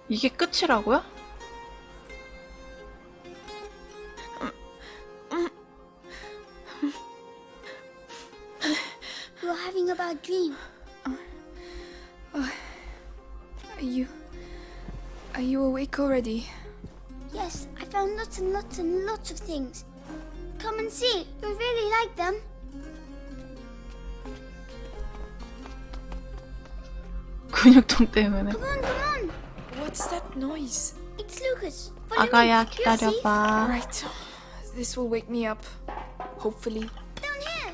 이게 끝이라고요? You're having a bad dream. Are you awake already? Yes, I found lots and lots and lots of things. Come and see. You'll really like them. 근육통 때문에. Come on, come on. What's that noise? It's Lucas. Follow 아가야 me. You'll see. 기다려봐. Right. This will wake me up. Hopefully. Down here.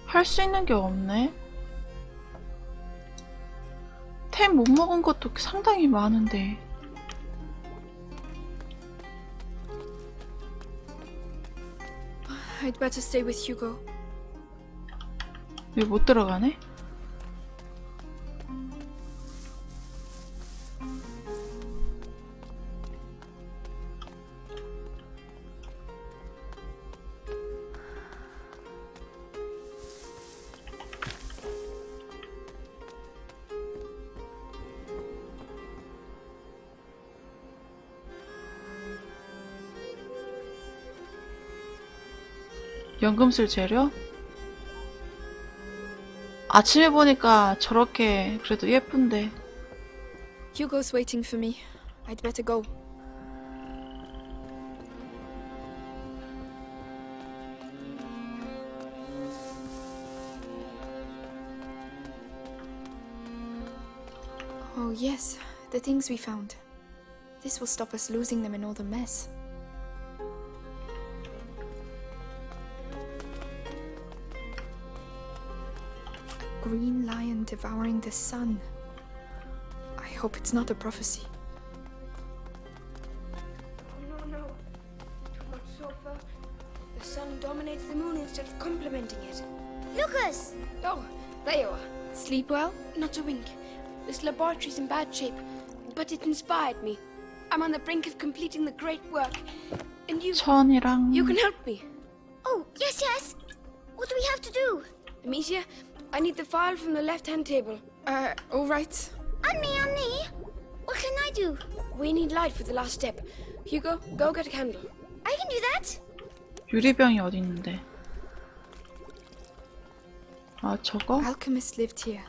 할 수 있는 게 없네. 템 못 먹은 것도 상당히 많은데. I'd better stay with Hugo. 왜 못 들어가네? 연금술 재료? 아침에 보니까 저렇게 그래도 예쁜데. Hugo's waiting for me. I'd better go. Oh yes, the things we found. This will stop us losing them in all the mess. A green lion devouring the sun. I hope it's not a prophecy. Oh no, too much sulfur. The sun dominates the moon instead of complementing it. Lucas. Oh, there you are. Sleep well? Not a wink. This laboratory's in bad shape, but it inspired me. I'm on the brink of completing the great work, and you 천이랑 can help me. Oh, yes, yes. What do we have to do? Amicia, I need the file from the left-hand table. All right. And me, and me. What can I do? We need light for the last step. Hugo, go get a candle. I can do that. 유리병이 어디 있는데? 아 저거? Alchemists lived here.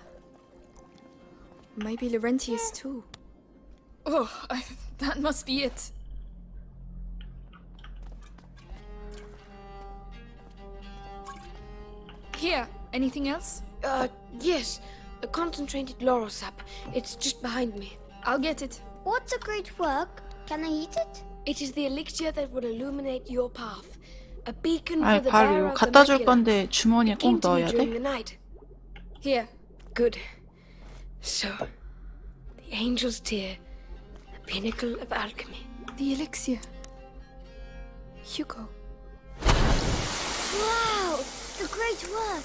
Maybe Laurentius too. Oh, that must be it. Here, anything else? Yes. A concentrated laurel sap. It's just behind me. I'll get it. What's a great work? Can I eat it? It is the elixir that will illuminate your path. A beacon 아이 for the bearer 바로 of the 갖다 줄 macula. 건데 주머니에 It came 꼭 to me 넣어야 during 돼? the night. Here. Good. So, the angel's tear, the pinnacle of alchemy. The elixir. Hugo. Wow, the great work.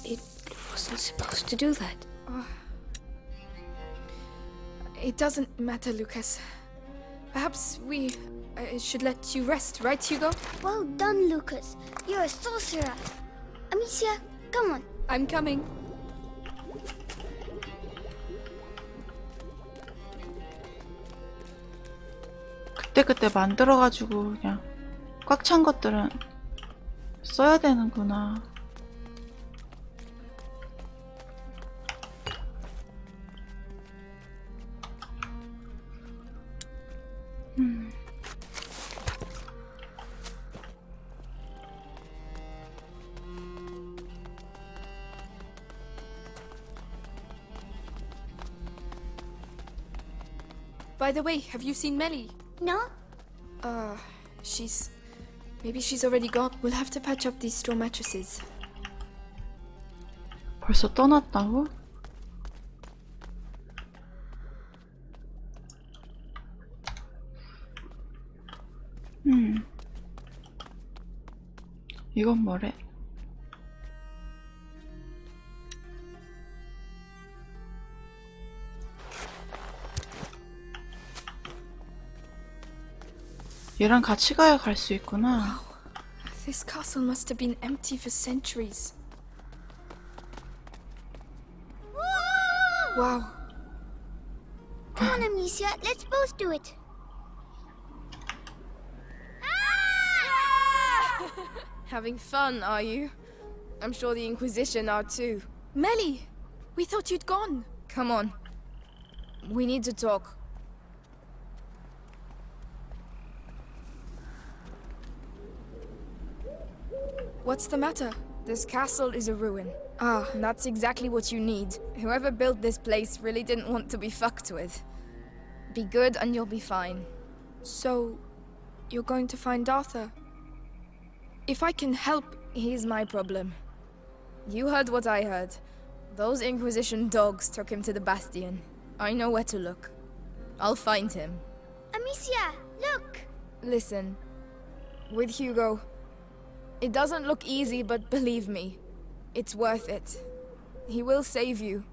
It wasn't supposed to do that. It doesn't matter, Lucas. Perhaps we should let you rest, right, Hugo? Well done, Lucas. You're a sorcerer. Amicia, come on. I'm coming. 그때그때 만들어가지고 그냥 꽉 찬 것들은 써야 되는구나. By the way, have you seen Melly? No? Maybe she's already gone. We'll have to patch up these straw mattresses. 벌써 떠났다고? 이건 뭐래? 얘랑 같이 가야 갈 수 있구나. This castle must have been empty for centuries. Wow. Come on, Amicia, let's both do it. Having fun, are you? I'm sure the Inquisition are too. Melly, we thought you'd gone. Come on. We need to talk. What's the matter? This castle is a ruin. Ah, And that's exactly what you need. Whoever built this place really didn't want to be fucked with. Be good and you'll be fine. so you're going to find Arthur? If I can help, He's my problem. You heard what I heard. Those Inquisition dogs took him to the Bastion. I know where to look. I'll find him. Amicia, look! Listen, with Hugo, it doesn't look easy, but believe me, it's worth it. He will save you.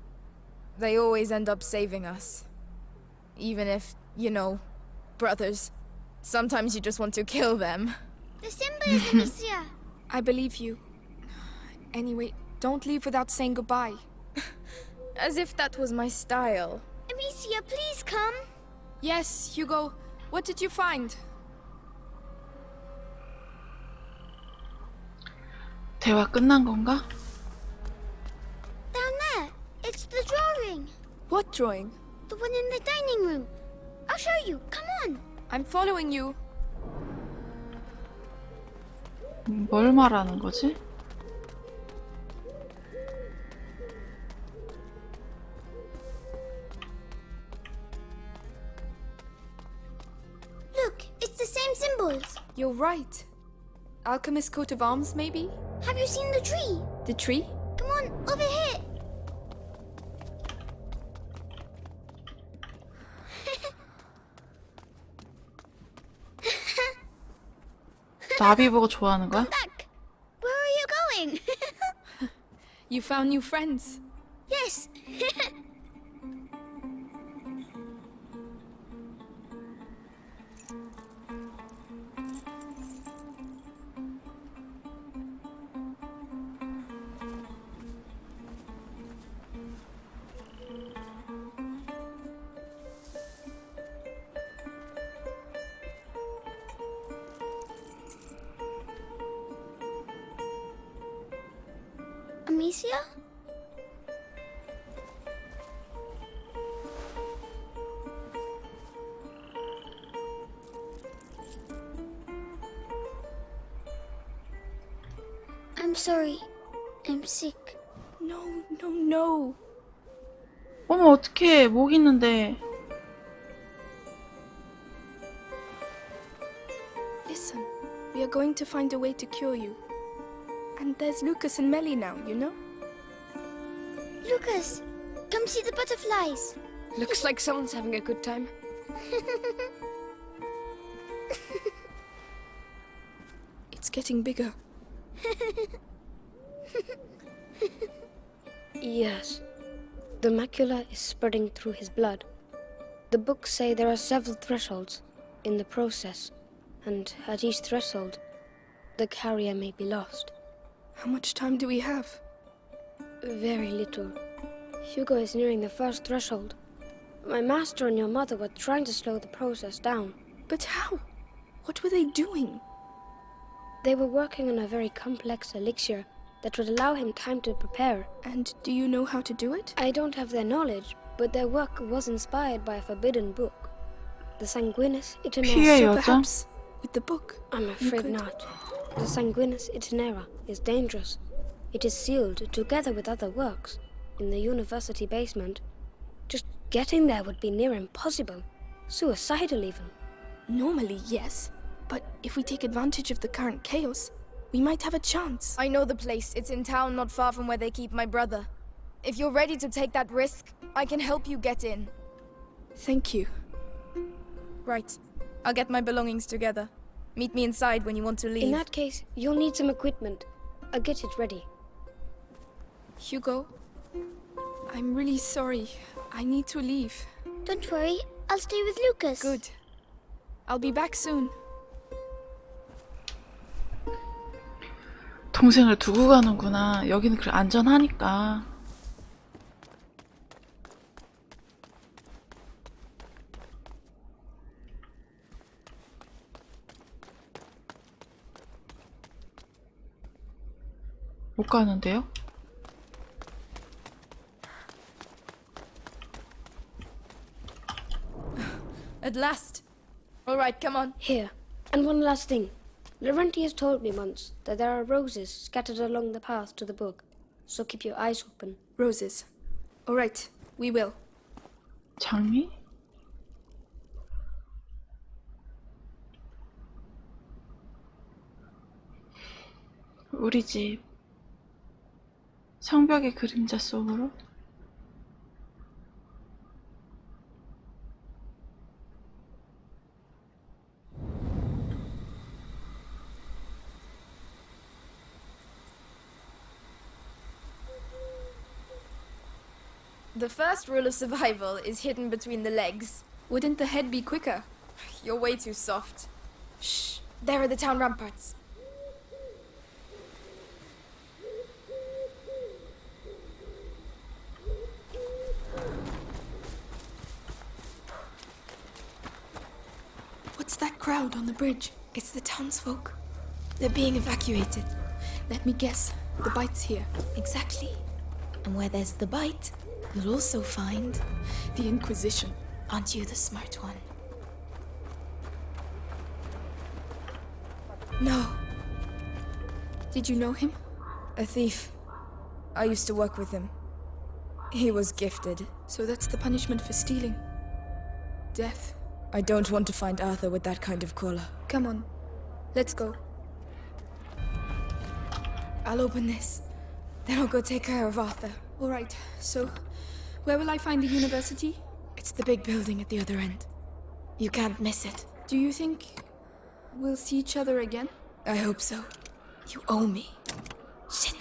They always end up saving us. Even if, you know, brothers, sometimes you just want to kill them. The symbol is Amicia. I believe you. Anyway, don't leave without saying goodbye. As if that was my style. Amicia, please come. Yes, Hugo. What did you find? 대화 끝난 건가? Down there. It's the drawing. What drawing? The one in the dining room. I'll show you. Come on. I'm following you. 뭘 말하는 거지? Look, it's the same symbols. You're right. Alchemist's coat of arms, maybe? Have you seen the tree? The tree? Come on, over here. 나비 보고 좋아하는 거야? Back. Where are you going? You found new friends. Yes. Amicia? I'm sorry. I'm sick. No, no, no. 어머 어떡해 목 있는데. Listen, we are going to find a way to cure you. And there's Lucas and Melly now, you know? Lucas, come see the butterflies. Looks like someone's having a good time. It's getting bigger. Yes. The macula is spreading through his blood. The books say there are several thresholds in the process, and at each threshold, the carrier may be lost. How much time do we have? Very little. Hugo is nearing the first threshold. My master and your mother were trying to slow the process down. But how? What were they doing? They were working on a very complex elixir that would allow him time to prepare. And do you know how to do it? I don't have their knowledge, but their work was inspired by a forbidden book. The Sanguinis 피해 Itinera. 여자? Perhaps with the book. I'm afraid could. not. The Sanguinis Itinera is dangerous. It is sealed together with other works in the university basement. Just getting there would be near impossible. Suicidal even. Normally, yes. But if we take advantage of the current chaos, we might have a chance. I know the place. It's in town not far from where they keep my brother. If you're ready to take that risk, I can help you get in. Thank you. Right. I'll get my belongings together. Meet me inside when you want to leave. In that case, you'll need some equipment. I'll get it ready. Hugo, I'm really sorry. I need to leave. Don't worry, I'll stay with Lucas. Good. I'll be back soon. 동생을 두고 가는구나. 여기는 그래 안전하니까. 못 가는데요? At last. All right, come on. Here. And one last thing. Laurentius told me once that there are roses scattered along the path to the book, so keep your eyes open. Roses. All right, we will. 장미? 우리 집 성벽의 그림자 속으로? The first rule of survival is hidden between the legs. Wouldn't the head be quicker? You're way too soft. Shh. There are the town ramparts. What's that crowd on the bridge? It's the townsfolk. They're being evacuated. Let me guess. The bite's here. Exactly. And where there's the bite, you'll also find... The Inquisition. Aren't you the smart one? No. Did you know him? A thief. I used to work with him. He was gifted. So that's the punishment for stealing. Death. I don't want to find Arthur with that kind of collar. Come on. Let's go. I'll open this. Then I'll go take care of Arthur. All right, so where will I find the university? It's the big building at the other end. You can't miss it. Do you think we'll see each other again? I hope so. You owe me. Shit.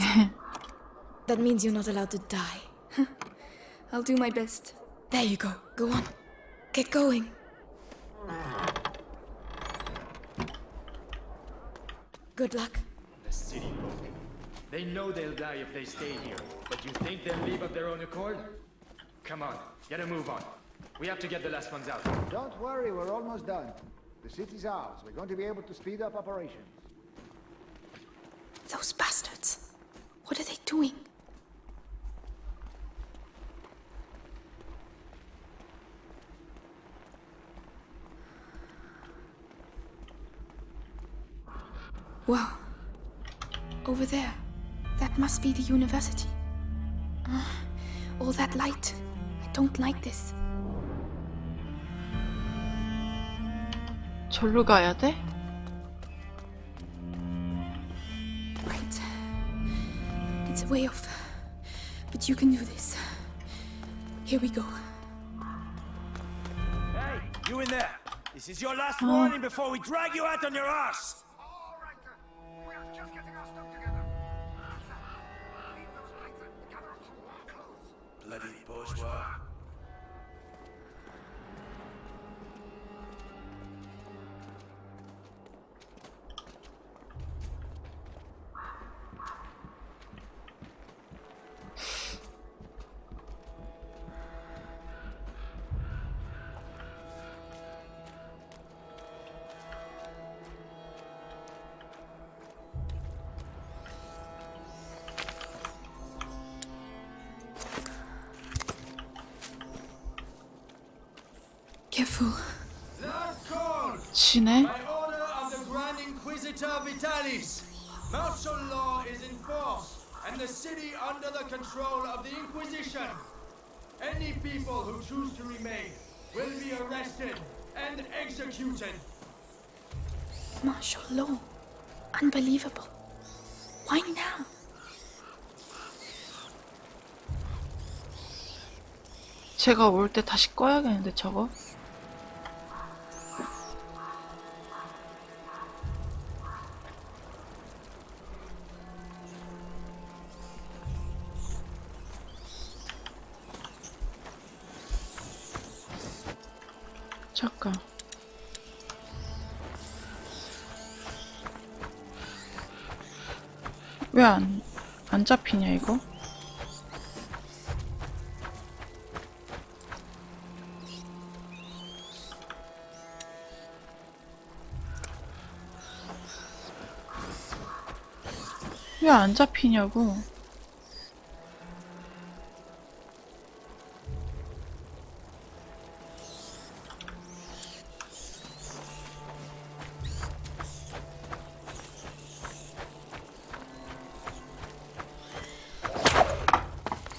That means you're not allowed to die. I'll do my best. There you go. Go on. Get going. Good luck. The city folk. They know they'll die if they stay here. But you think they'll leave of their own accord? Come on, get a move on. We have to get the last ones out. Don't worry, we're almost done. The city's ours. We're going to be able to speed up operations. Those bastards. What are they doing? Wow. Over there. That must be the university. All that light. I don't like this. 절로 가야 돼? Right. It's a way off. But you can do this. Here we go. Hey, you in there! This is your last warning before we drag you out on your ass! Bloody bourgeois. Careful. 지네? By order of the Grand Inquisitor Vitalis, martial law is in force, and the city under the control of the Inquisition. Any people who choose to remain will be arrested and executed. Martial law. Unbelievable. Why now? 제가 올 때 다시 꺼야겠는데 저거? 잠깐. 왜 안 잡히냐 이거? 왜 안 잡히냐고.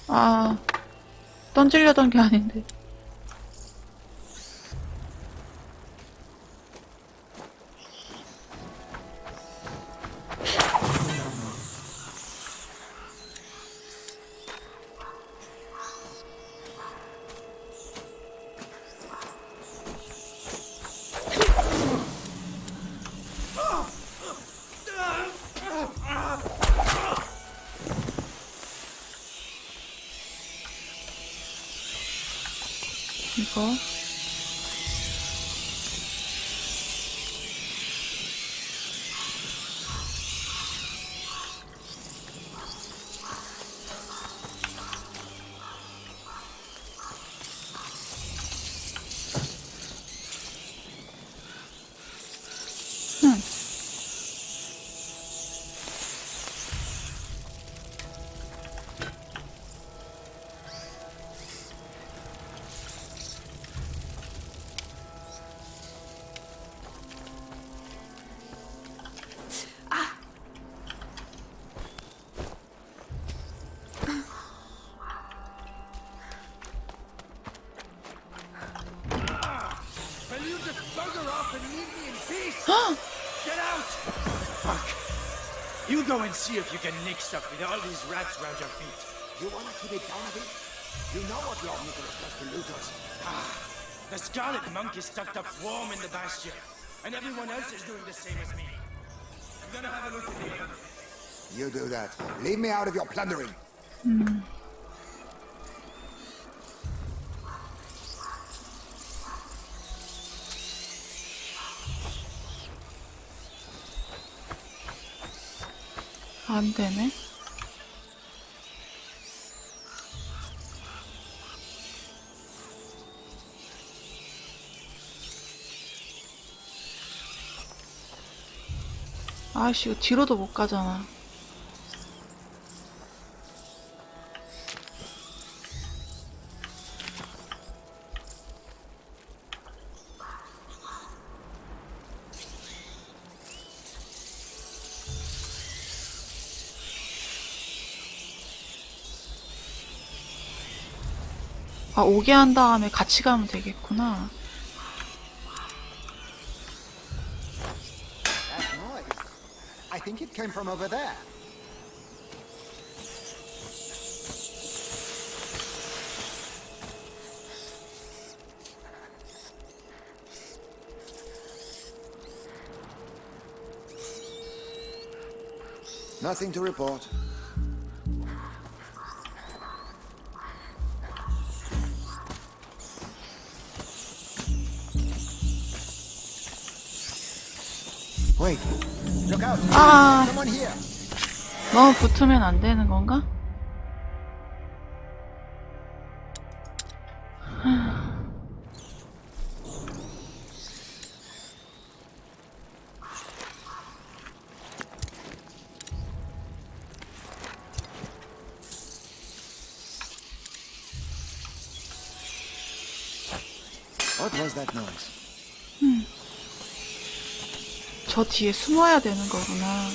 아, 던지려던 게 아닌데. 이거. Will you just bugger off and leave me in peace? Get out! Fuck. You go and see if you can nick stuff with all these rats around your feet. You wanna keep it down a bit? You know what Lord Nicholas does to looters. The Scarlet Monk is tucked up warm in the bastion, and everyone else is doing the same as me. I'm gonna have a look at the other. You do that. Leave me out of your plundering. 안 되네. 아이씨, 이거 뒤로도 못 가잖아. 아, 오게 한 다음에 같이 가면 되겠구나. That noise. I think it came from over there. Nothing to report. Wait. Look out. 아, Someone here. 너무 붙으면 안 되는 건가? What was that noise? 저 뒤에 숨어야 되는 거구나.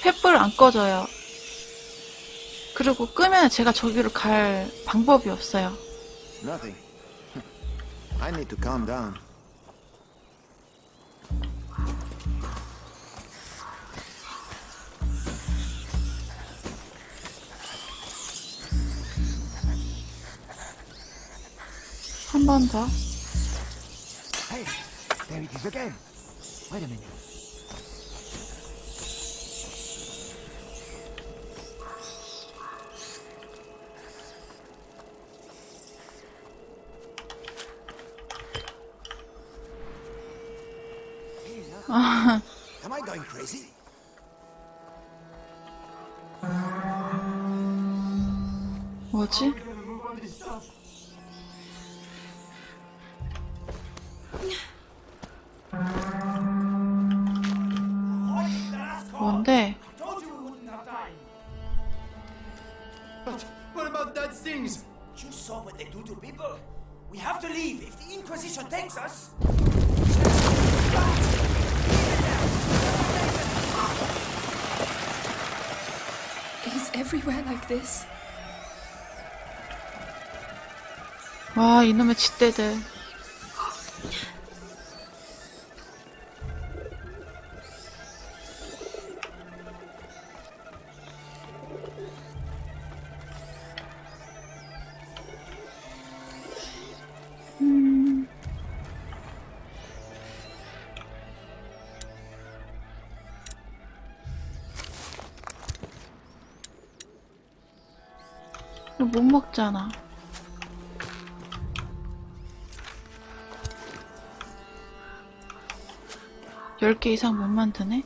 횃불 안 꺼져요. 그리고 끄면 제가 저기로 갈 방법이 없어요. Nothing. I need to calm down. 한 번 더. Hey, there it is again. Wait a minute. Hey, Am I going crazy? 뭐지? 뭔데? But what about that things? You saw what they do to people? We have to leave. If the Inquisition takes us... Is everywhere like this? 와, 이놈의 쥐떼들. 이거 못 먹잖아. 열 개 이상 못 만드네?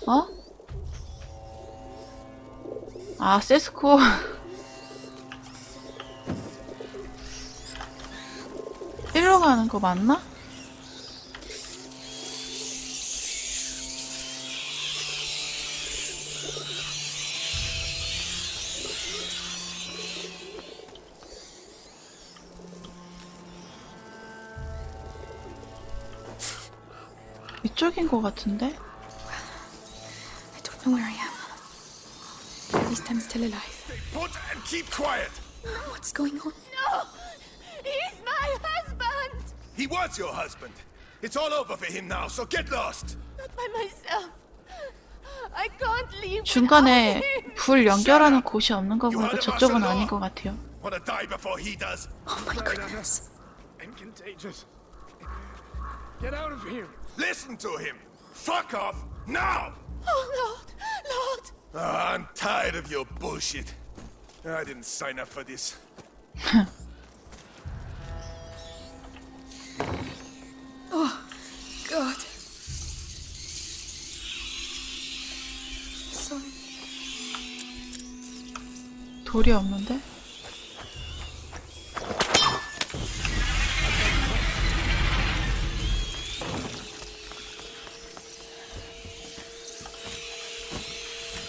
어? 아, 세스코. 일로 가는 거 맞나? 이쪽인 거 같은데? I don't know where I am. At least I'm still alive. Put and keep quiet! What's going on? No! He's my husband! He was your husband. It's all over for him now, so get lost! Not by myself. I can't leave 중간에 without him. 불 연결하는 곳이 없는 거 보니까 저쪽은 아닌 것 같아요. Wanna die before he does? Oh my goodness. And contagious. Get out of here. Listen to him! Fuck off! Now! Oh, Lord! Lord! I'm tired of your bullshit. I didn't sign up for this. Oh, God. Sorry. 돌이 없는데?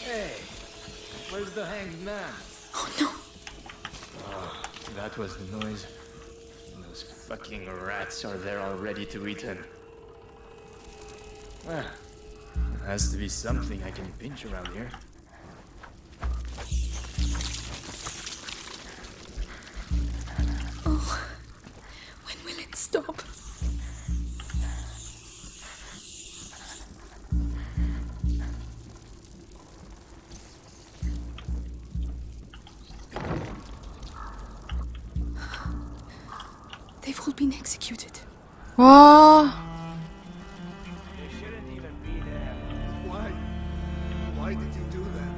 Hey, where's the hanged man? Oh no. Oh, that was the noise. Those fucking rats are there already to eat him. Well, there has to be something I can pinch around here. Oh, when will it stop? They've all been executed. 와, Why? Why did you do that?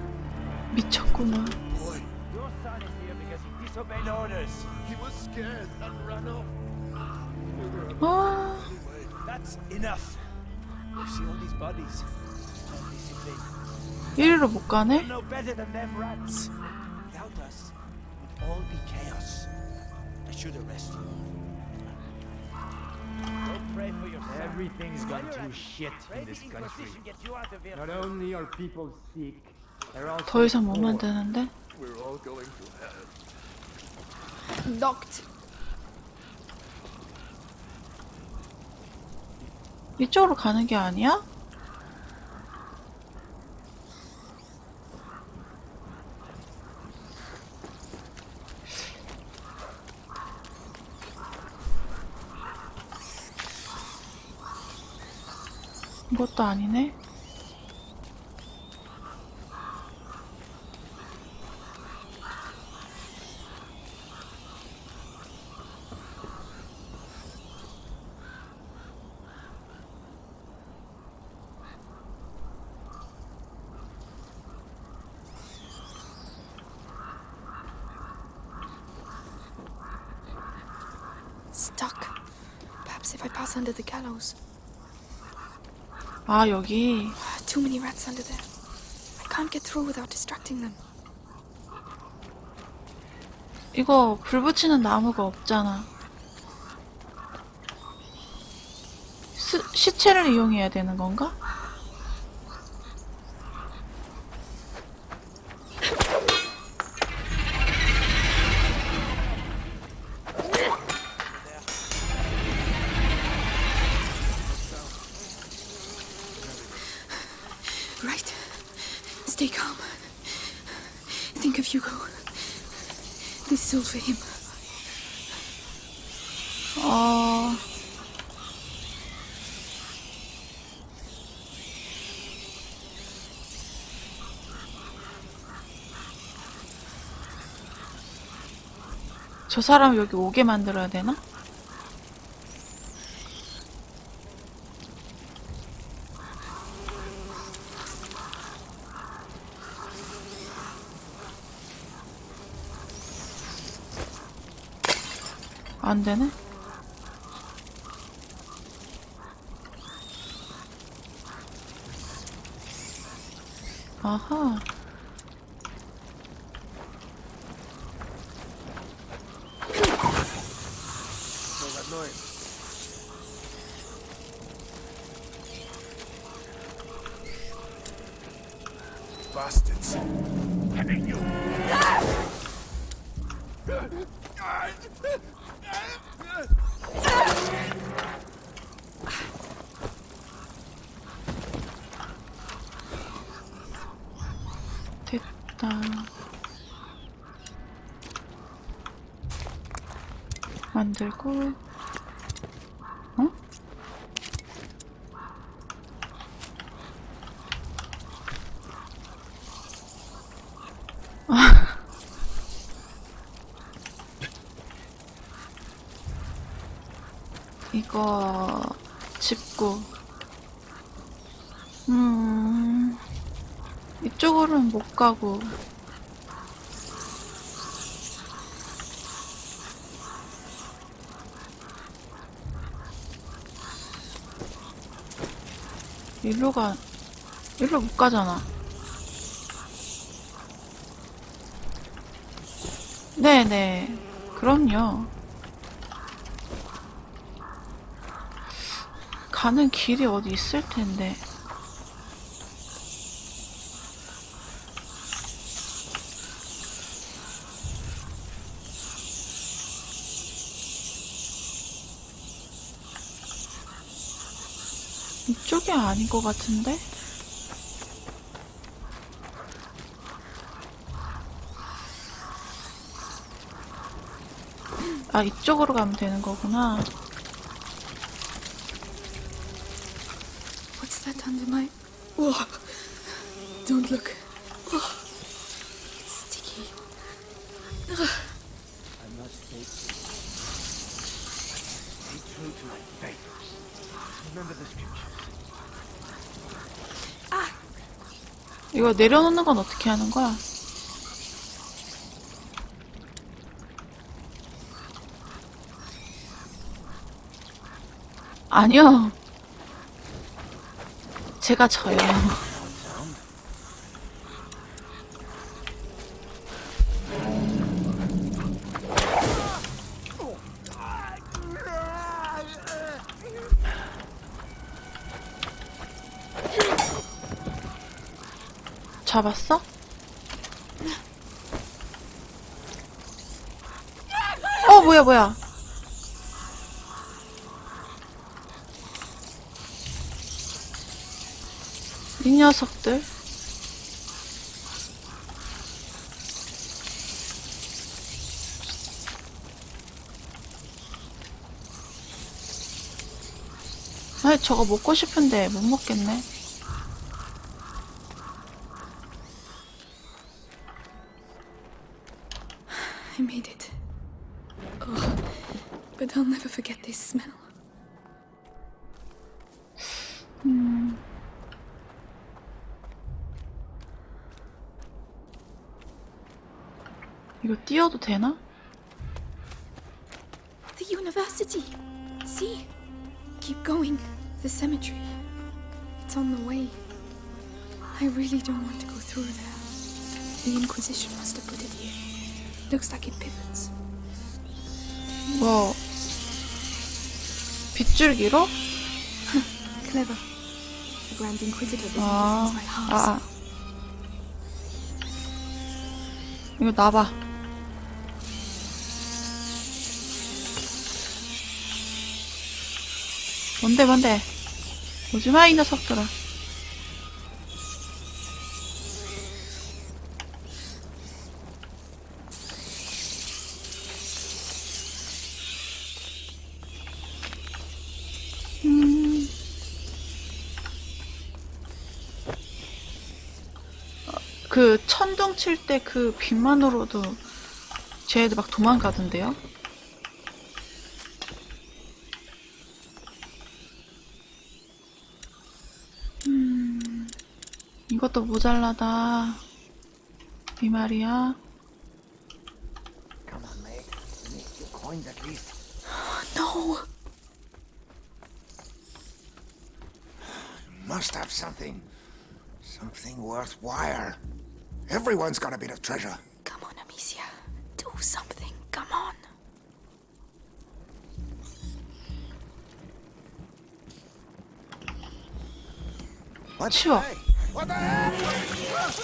미쳤구나. Boy, Your son is here because he disobeyed orders. he was scared and ran off. 아, That's enough. You see all these bodies? No discipline. 이리로 못 가네? We're no better than them rats. Without us, it'd all be chaos. I should arrest you. Go pray for yourself. Everything's gone to shit in this country. Not only are people sick, they're also 더 이상 못 poor. 만드는데? We're all going to hell. Locked. 이쪽으로 가는 게 아니야? 이것도 아니네? stuck. Perhaps if I pass under the gallows. 아, 여기. Too many rats under there. I can't get through without distracting them. 이거 불 붙이는 나무가 없잖아. 시체를 이용해야 되는 건가? Right. Stay calm. Think of Hugo. This is all for him. 저 사람 여기 오게 만들어야 되나? 안 되네? 아하. Bastards. 됐다. 만들고. 어? 이거 짚고 이쪽으로는 못 가고 일로 못 가잖아. 네네, 그럼요. 가는 길이 어디 있을 텐데. 이쪽이 아닌 것 같은데? 아, 이쪽으로 가면 되는 거구나. What's that under my... Whoa! Don't look. Oh, it's sticky. I'm not faithful. Stay true to my faith. Remember the scriptures. 이거 내려놓는 건 어떻게 하는 거야? 아니요. 제가 져요. 잡았어? 뭐야. 이 녀석들. 아이, 저거 먹고 싶은데 못 먹겠네. I made it. Oh, but I'll never forget this smell. 이거 띄워도 되나? The The university. See? Keep going. The cemetery. It's on the way. I really don't want to go through there. The Inquisition must have put it here. Looks like it pivots. 뭐 빗줄기로? Clever. The Grand Inquisitor business 아, is my house. 이거 놔봐. 뭔데? 오지마, 이 녀석들아. 그 천둥 칠 때 그 빛만으로도 쟤네들 막 도망가던데요? 이것도 모자라다. 이 말이야. Come on, mate. We need 2 coins at least. No. Must have something. Something worthwhile. Everyone's got a bit of treasure. Come on, Amicia. Do something. Come on. What? 치워. Hey, what the heck?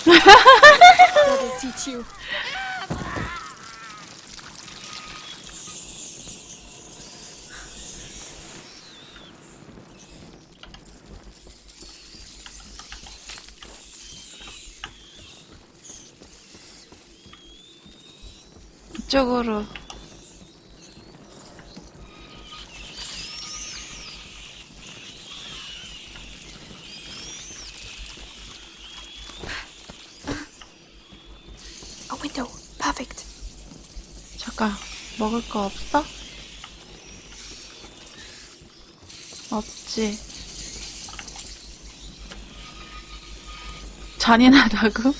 That'll teach you. 이쪽으로. A window. Perfect. 잠깐, 먹을 거 없어? 없지. 잔인하다고?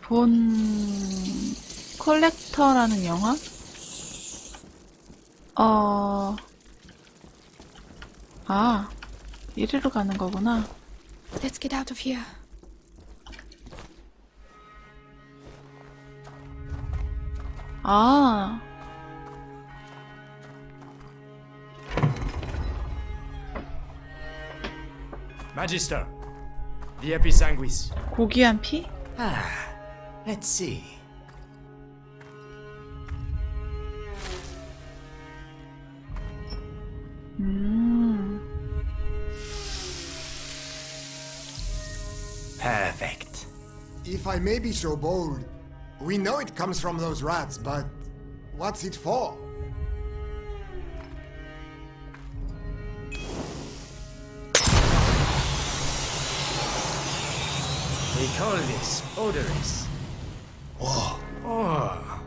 본 콜렉터라는 영화? 이리로 가는 거구나. Let's get out of here. 아. Magister, the Episanguis. 고귀한 피? Let's see. Perfect. If I may be so bold, we know it comes from those rats, but what's it for? We call this odorous. Oh, Oh.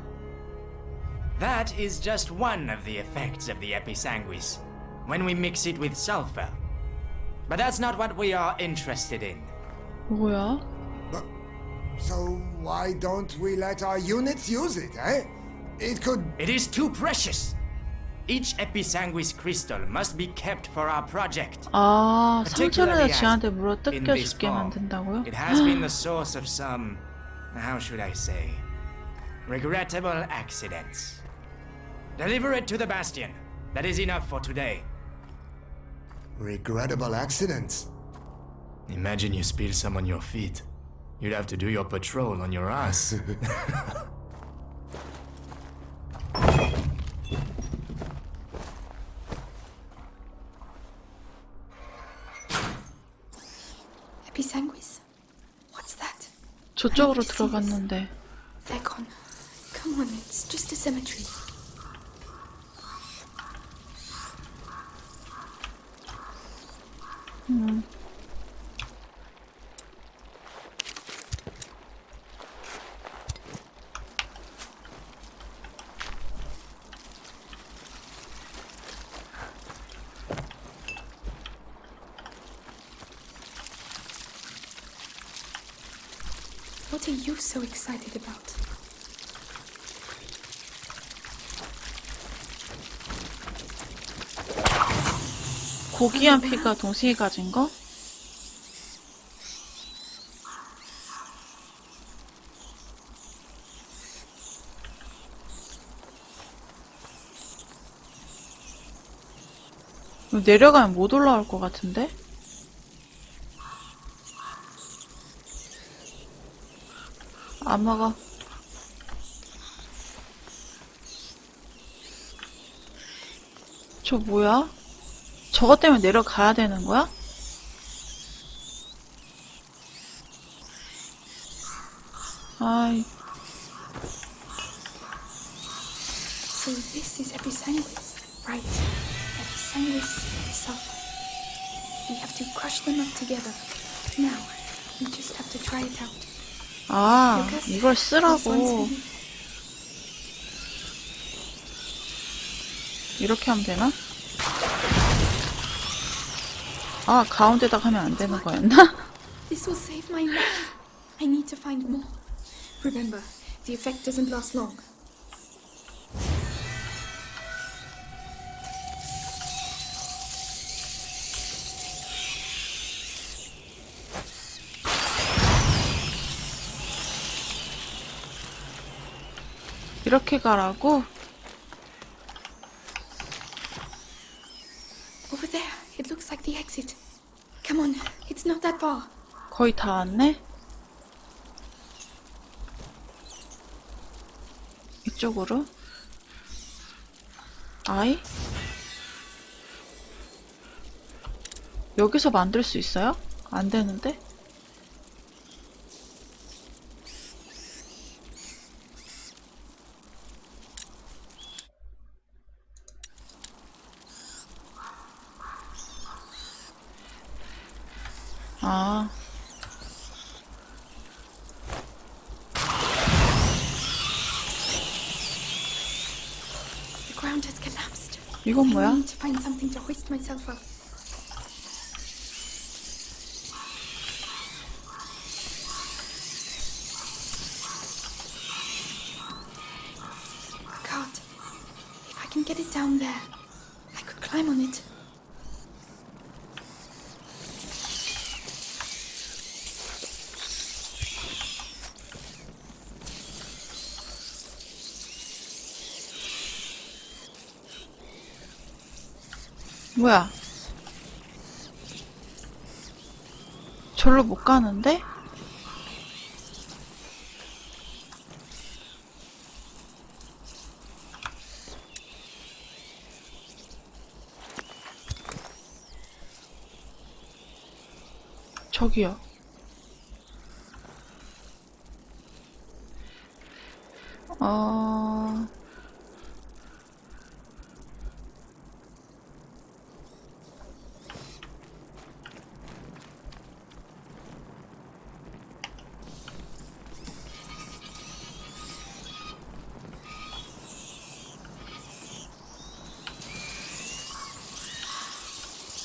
That is just one of the effects of the Episanguis, when we mix it with sulfur. But that's not what we are interested in. 뭐야? so why don't we let our units use it, eh? It could... It is too precious. Each Episanguis crystal must be kept for our project. 아, Particularly 상처를 쥐한테 as 물어 in this 뜯겨죽게 form, 만든다고요? it has been the source of some, how should I say, regrettable accidents. Deliver it to the Bastion. That is enough for today. Regrettable accidents. Imagine you spill some on your feet. You'd have to do your patrol on your ass. Episanguis? What's that? 저쪽으로 I need to see this. 들어갔는데. They're gone. Come on, it's just a cemetery. What are you so excited about? 고귀한 피가 동시에 가진 거? 이거 내려가면 못 올라올 것 같은데? 안 먹어. 저 뭐야? 저것 때문에 내려가야 되는 거야? 아이, So this is Episanguis, right? Episanguis sulfur. We have to crush them up together. Now, we just have to try it out. 아, Lucas, 이걸 this one's for 쓰라고. me. 이렇게 하면 되나? 아, 가운데다 하면 안 되는 거였나? This will save my life. I need to find more. Remember, the effect doesn't last long. 이렇게 가라고? Over there, it looks like the exit. Come on, it's not that far. 거의 다 왔네? 이쪽으로? 아이? 여기서 만들 수 있어요? 안 되는데? 아. The ground has collapsed. 이건 I 뭐야? need to find something to hoist myself up. A cart. If I can get it down there, I could climb on it. 뭐야? 절로 못 가는데? 저기요.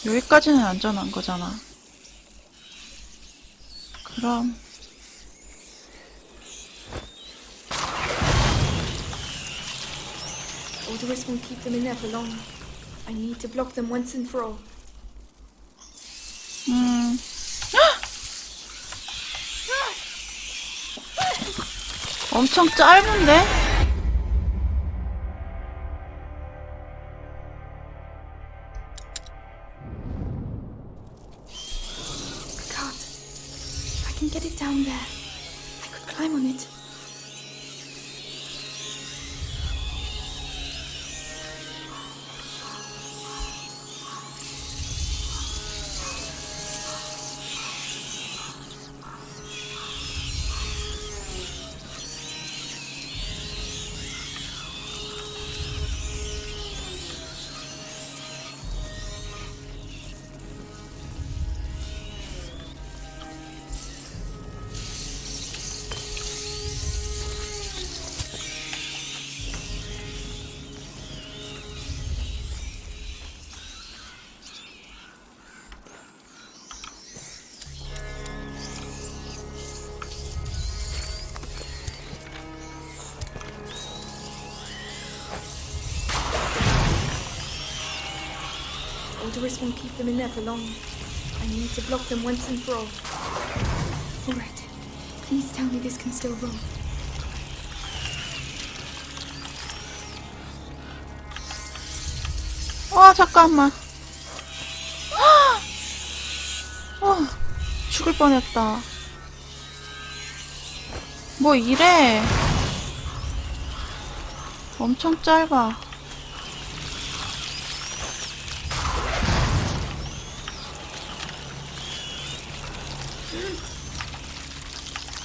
여기까지는 안전한 거잖아. 그럼 Odorous won't keep them in there for long. I need to block them once and for all. 엄청 짧은데? A cart. If I can get it down there, I could climb on it. Odorous won't keep them in there for long. I need to block them once and for all. Alright. Please tell me this can still roll. 와, 잠깐만. 죽을 뻔했다. 뭐 이래. 엄청 짧아.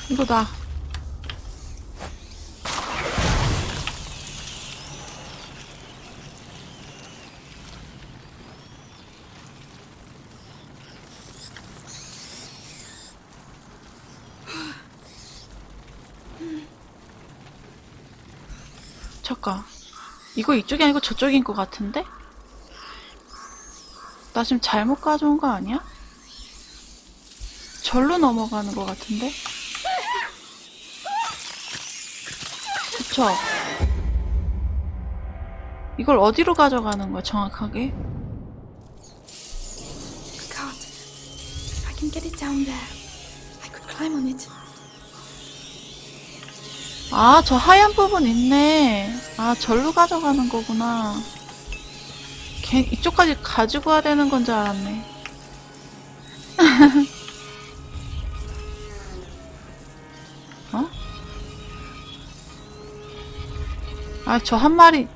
이거다. 잠깐. 이거 이쪽이 아니고 저쪽인 것 같은데? 나 지금 잘못 가져온 거 아니야? 절로 넘어가는 것 같은데? 그쵸? 이걸 어디로 가져가는 거야, 정확하게? The cart. If I can get it down there, I could climb on it. 아, 저 하얀 부분 있네. 아, 절로 가져가는 거구나. 이쪽까지 가지고 와야 되는 건 줄 알았네. 어? 아, 저 한 마리.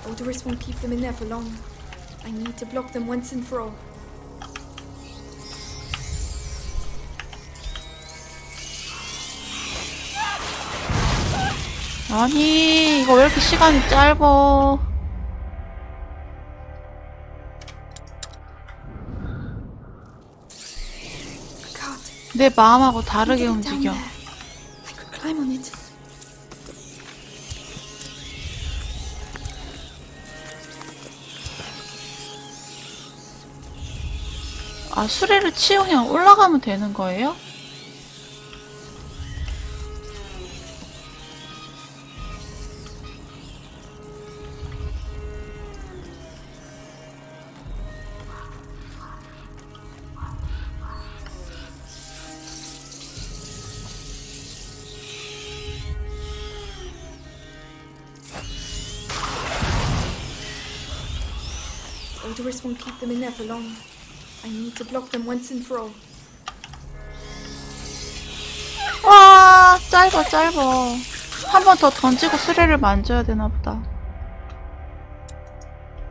Odorous won't keep them in there for long. I need to block them once and for all. 아니, 이거 왜 이렇게 시간이 짧어. 내 마음하고 다르게 움직여. I could climb on it. 아, 수레를 치고 그냥 올라가면 되는 거예요? Odorous won't keep them in there for long. I need to block them once and for all. 와, 짧아. 한 번 더 던지고 수레를 만져야 되나 보다.